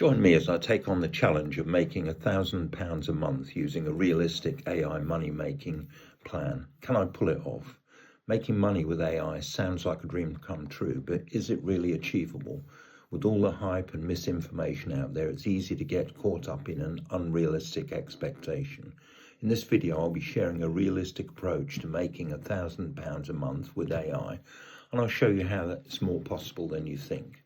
Join me as I take on the challenge of making £1,000 a month using a realistic AI money-making plan. Can I pull it off? Making money with AI sounds like a dream come true, but is it really achievable? With all the hype and misinformation out there, it's easy to get caught up in an unrealistic expectation. In this video, I'll be sharing a realistic approach to making £1,000 a month with AI, and I'll show you how that's more possible than you think.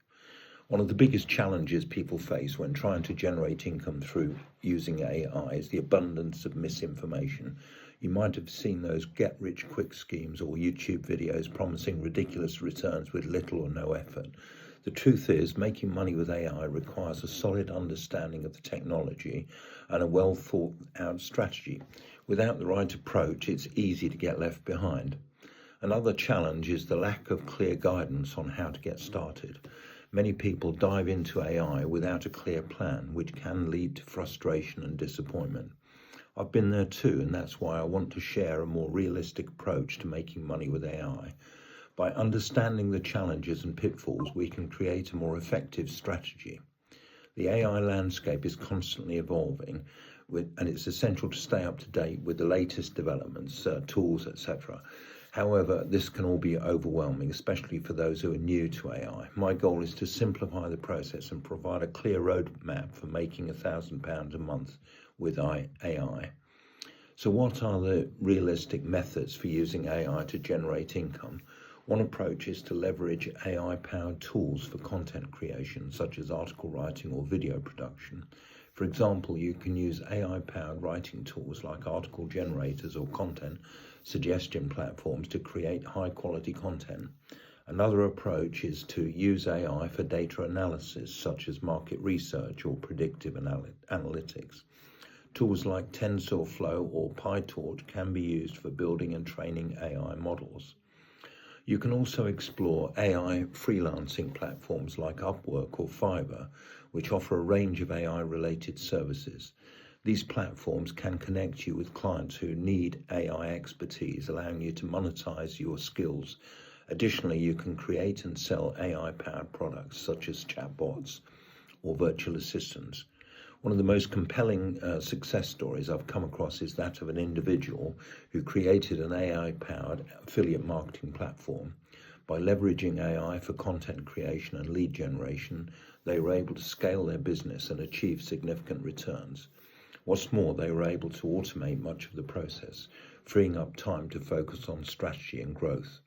One of the biggest challenges people face when trying to generate income through using AI is the abundance of misinformation. You might have seen those get-rich-quick schemes or YouTube videos promising ridiculous returns with little or no effort. The truth is, making money with AI requires a solid understanding of the technology and a well-thought-out strategy. Without the right approach, it's easy to get left behind. Another challenge is the lack of clear guidance on how to get started. Many people dive into AI without a clear plan, which can lead to frustration and disappointment. I've been there too, and that's why I want to share a more realistic approach to making money with AI. By understanding the challenges and pitfalls, we can create a more effective strategy. The AI landscape is constantly evolving, and it's essential to stay up to date with the latest developments, tools, etc. However, this can all be overwhelming, especially for those who are new to AI. My goal is to simplify the process and provide a clear roadmap for making £1,000 a month with AI. So what are the realistic methods for using AI to generate income? One approach is to leverage AI-powered tools for content creation, such as article writing or video production. For example, you can use AI-powered writing tools like article generators or content suggestion platforms to create high-quality content. Another approach is to use AI for data analysis, such as market research or predictive analytics. Tools like TensorFlow or PyTorch can be used for building and training AI models. You can also explore AI freelancing platforms like Upwork or Fiverr, which offer a range of AI-related services. These platforms can connect you with clients who need AI expertise, allowing you to monetize your skills. Additionally, you can create and sell AI-powered products such as chatbots or virtual assistants. One of the most compelling success stories I've come across is that of an individual who created an AI-powered affiliate marketing platform. By leveraging AI for content creation and lead generation, they were able to scale their business and achieve significant returns. What's more, they were able to automate much of the process, freeing up time to focus on strategy and growth.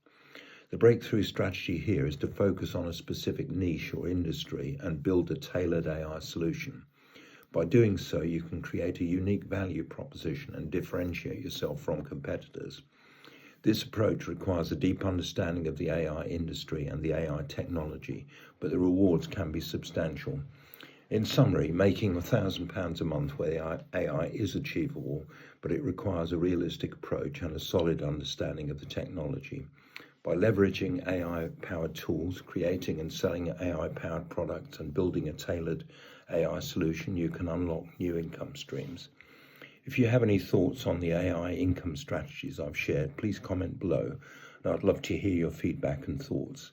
The breakthrough strategy here is to focus on a specific niche or industry and build a tailored AI solution. By doing so, you can create a unique value proposition and differentiate yourself from competitors. This approach requires a deep understanding of the AI industry and the AI technology, but the rewards can be substantial. In summary, making £1,000 a month with AI is achievable, but it requires a realistic approach and a solid understanding of the technology. By leveraging AI-powered tools, creating and selling AI-powered products, and building a tailored AI solution, you can unlock new income streams. If you have any thoughts on the AI income strategies I've shared, please comment below, and I'd love to hear your feedback and thoughts.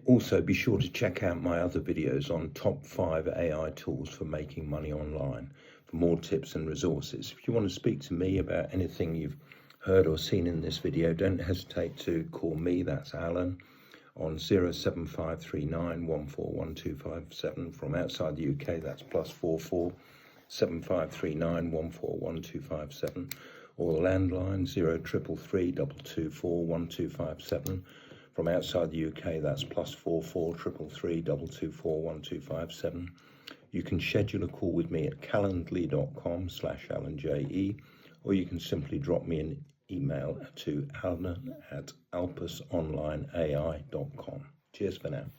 Also, be sure to check out my other videos on top 5 AI tools for making money online for more tips and resources. If you want to speak to me about anything you've heard or seen in this video, don't hesitate to call me, that's Alan, on 07539 141257. From outside the UK, that's +44 7539 141257, or the landline 0333 224 1257. From outside the UK, that's +44 333 224 1257. You can schedule a call with me at calendly.com/AlanJE, or you can simply drop me an email to alan@alpusonlineai.com. Cheers for now.